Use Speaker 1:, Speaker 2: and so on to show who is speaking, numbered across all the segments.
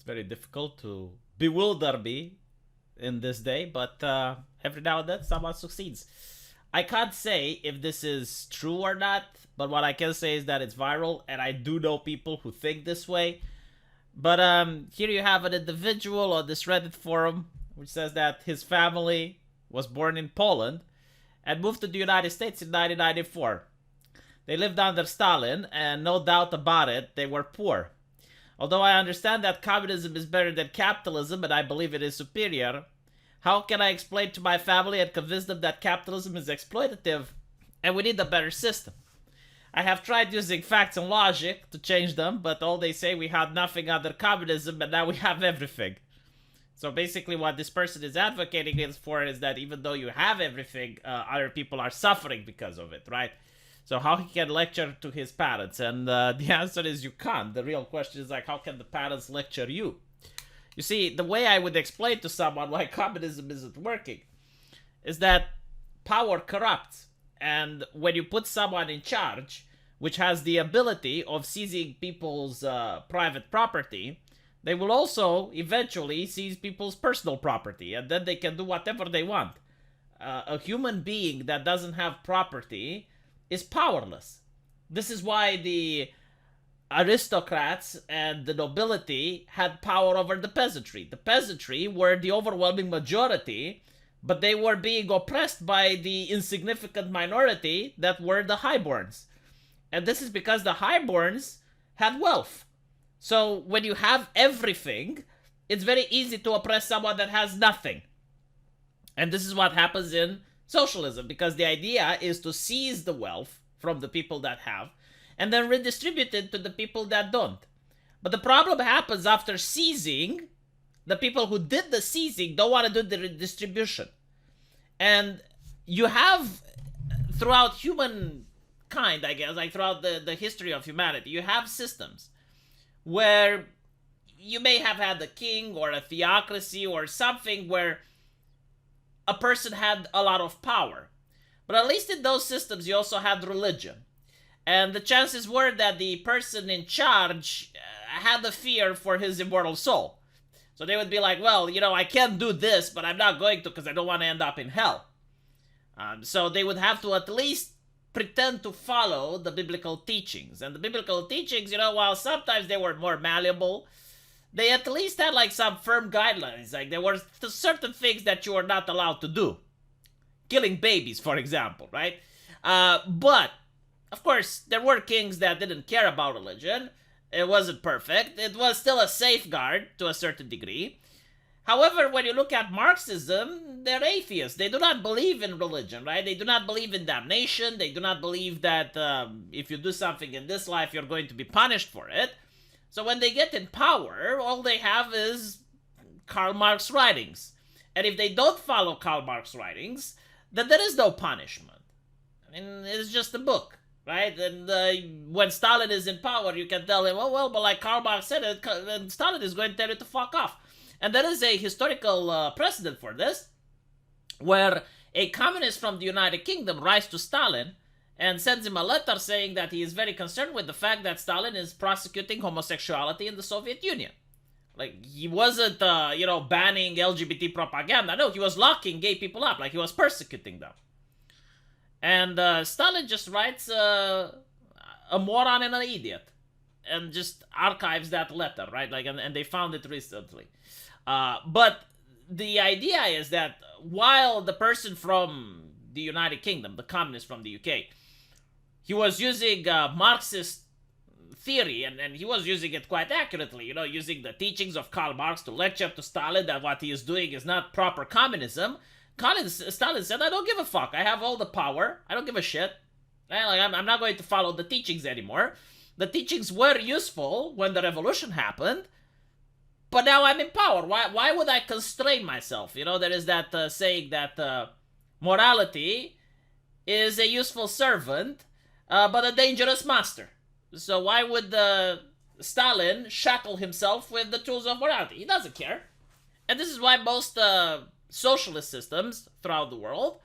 Speaker 1: very difficult to bewilder me in this day, but every now and then someone succeeds. I can't say if this is true or not, but what I can say is that it's viral, and I do know people who think this way. But here you have an individual on this Reddit forum which says that his family was born in Poland and moved to the United States in 1994. They lived under Stalin, and no doubt about it, they were poor. Although I understand that communism is better than capitalism and I believe it is superior, how can I explain to my family and convince them that capitalism is exploitative and we need a better system? I have tried using facts and logic to change them, but all they say we had nothing under communism and now we have everything. So basically what this person is advocating for is that even though you have everything, other people are suffering because of it, right? So how he can lecture to his parents? And the answer is you can't. The real question is like, how can the parents lecture you? You see, the way I would explain to someone why communism isn't working is that power corrupts. And when you put someone in charge, which has the ability of seizing people's private property, they will also eventually seize people's personal property. And then they can do whatever they want. A human being that doesn't have property is powerless. This is why the aristocrats and the nobility had power over the peasantry. The peasantry were the overwhelming majority, but they were being oppressed by the insignificant minority that were the highborns. And this is because the highborns had wealth. So when you have everything, it's very easy to oppress someone that has nothing. And this is what happens in socialism, because the idea is to seize the wealth from the people that have and then redistribute it to the people that don't. But the problem happens after seizing. The people who did the seizing don't want to do the redistribution. And you have, throughout humankind, I guess, like throughout the history of humanity, you have systems where you may have had a king or a theocracy or something where a person had a lot of power. But at least in those systems, you also had religion. And the chances were that the person in charge had a fear for his immortal soul. So they would be like, well, you know, I can't do this, but I'm not going to because I don't want to end up in hell. So they would have to at least pretend to follow the biblical teachings. And the biblical teachings, you know, while sometimes they were more malleable, they at least had like some firm guidelines. Like there were certain things that you were not allowed to do. Killing babies, for example, right? But, of course, there were kings that didn't care about religion. It wasn't perfect. It was still a safeguard to a certain degree. However, when you look at Marxism, they're atheists. They do not believe in religion, right? They do not believe in damnation. They do not believe that if you do something in this life, you're going to be punished for it. So when they get in power, all they have is Karl Marx writings. And if they don't follow Karl Marx writings, then there is no punishment. I mean, it's just a book, right? And when Stalin is in power, you can tell him, oh, well, but like Karl Marx said it, and Stalin is going to tell you to fuck off. And there is a historical precedent for this, where a communist from the United Kingdom writes to Stalin and sends him a letter saying that he is very concerned with the fact that Stalin is prosecuting homosexuality in the Soviet Union. Like, he wasn't, banning LGBT propaganda. No, he was locking gay people up. Like, he was persecuting them. And Stalin just writes a moron and an idiot. And just archives that letter, right? Like, and they found it recently. But the idea is that while the person from the United Kingdom, the communist from the UK, he was using Marxist theory, and he was using it quite accurately, you know, using the teachings of Karl Marx to lecture to Stalin that what he is doing is not proper communism. Stalin said, I don't give a fuck. I have all the power. I don't give a shit. I'm not going to follow the teachings anymore. The teachings were useful when the revolution happened, but now I'm in power. Why would I constrain myself? You know, there is that saying that morality is a useful servant, but a dangerous master. So why would Stalin shackle himself with the tools of morality? He doesn't care. And this is why most socialist systems throughout the world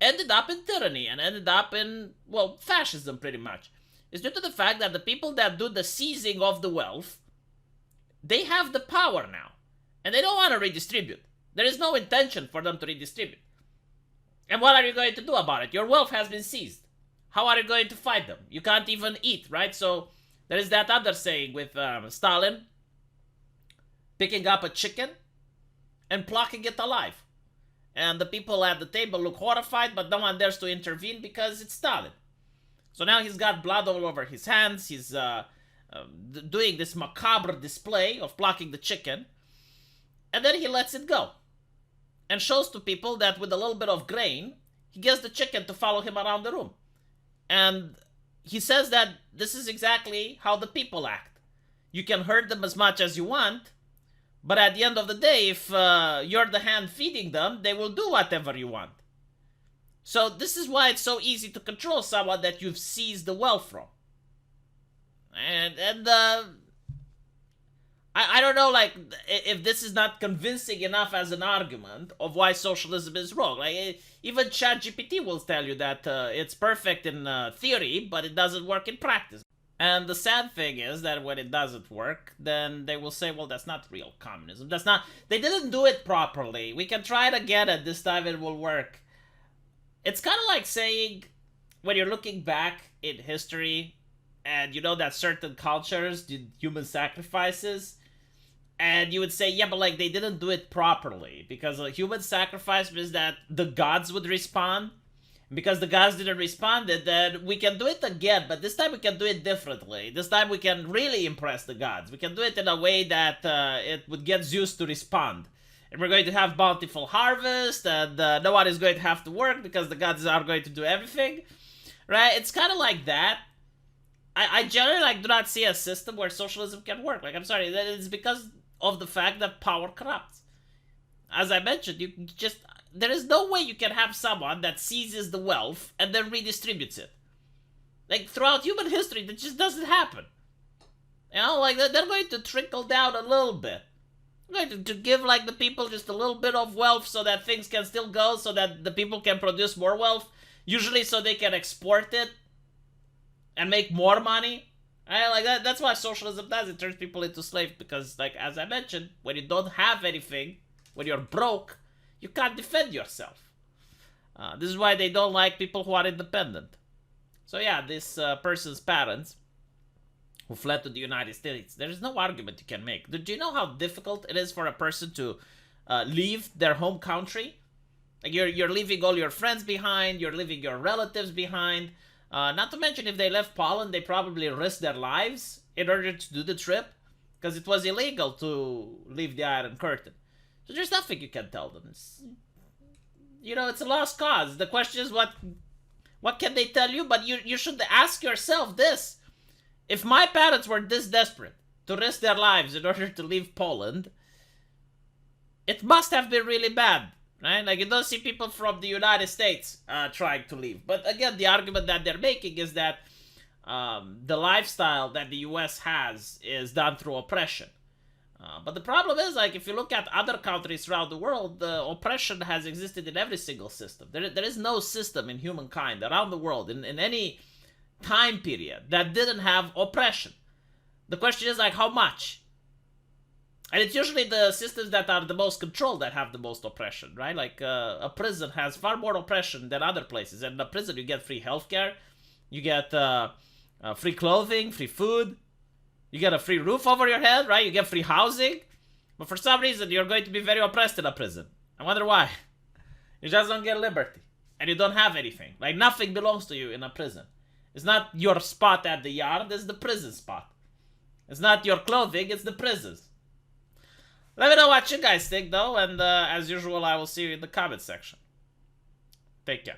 Speaker 1: ended up in tyranny and ended up in, well, fascism pretty much. It's due to the fact that the people that do the seizing of the wealth, they have the power now, and they don't want to redistribute. There is no intention for them to redistribute. And what are you going to do about it? Your wealth has been seized. How are you going to fight them? You can't even eat, right? So there is that other saying with Stalin picking up a chicken and plucking it alive. And the people at the table look horrified, but no one dares to intervene because it's Stalin. So now he's got blood all over his hands. He's doing this macabre display of plucking the chicken. And then he lets it go. And shows to people that with a little bit of grain, he gets the chicken to follow him around the room. And he says that this is exactly how the people act. You can hurt them as much as you want, but at the end of the day, if you're the hand feeding them, they will do whatever you want. So this is why it's so easy to control someone that you've seized the wealth from. And I don't know, like, if this is not convincing enough as an argument of why socialism is wrong. Like, even ChatGPT will tell you that it's perfect in theory, but it doesn't work in practice. And the sad thing is that when it doesn't work, then they will say, well, that's not real communism. That's not, they didn't do it properly. We can try it again, and this time it will work. It's kind of like saying, when you're looking back in history, and you know that certain cultures did human sacrifices, and you would say, yeah, but like they didn't do it properly, because a human sacrifice means that the gods would respond. Because the gods didn't respond, then we can do it again, but this time we can do it differently. This time we can really impress the gods. We can do it in a way that it would get Zeus to respond. And we're going to have bountiful harvest, and no one is going to have to work because the gods are going to do everything. Right? It's kind of like that. I generally like do not see a system where socialism can work. Like, I'm sorry, it's because of the fact that power corrupts. As I mentioned, you just, there is no way you can have someone that seizes the wealth and then redistributes it. Like, throughout human history, that just doesn't happen. You know, like, they're going to trickle down a little bit. They're going to give, like, the people just a little bit of wealth so that things can still go, so that the people can produce more wealth. Usually so they can export it and make more money. Right? Like, that's why socialism does. It turns people into slaves because, like, as I mentioned, when you don't have anything, when you're broke, you can't defend yourself. This is why they don't like people who are independent. So yeah, this person's parents who fled to the United States, there is no argument you can make. Do you know how difficult it is for a person to leave their home country? Like, you're leaving all your friends behind, you're leaving your relatives behind. Not to mention, if they left Poland, they probably risked their lives in order to do the trip, because it was illegal to leave the Iron Curtain. So there's nothing you can tell them. It's, you know, it's a lost cause. The question is, what can they tell you? But you should ask yourself this. If my parents were this desperate to risk their lives in order to leave Poland, it must have been really bad, right? Like, you don't see people from the United States trying to leave. But again, the argument that they're making is that the lifestyle that the US has is done through oppression. But the problem is, like, if you look at other countries around the world, the oppression has existed in every single system. There is no system in humankind around the world, in any time period, that didn't have oppression. The question is, like, how much? And it's usually the systems that are the most controlled that have the most oppression, right? Like, a prison has far more oppression than other places. And in a prison, you get free healthcare, you get free clothing, free food, you get a free roof over your head, right? You get free housing. But for some reason, you're going to be very oppressed in a prison. I wonder why. You just don't get liberty. And you don't have anything. Like, nothing belongs to you in a prison. It's not your spot at the yard, it's the prison spot. It's not your clothing, it's the prisons. Let me know what you guys think, though. And as usual, I will see you in the comment section. Take care.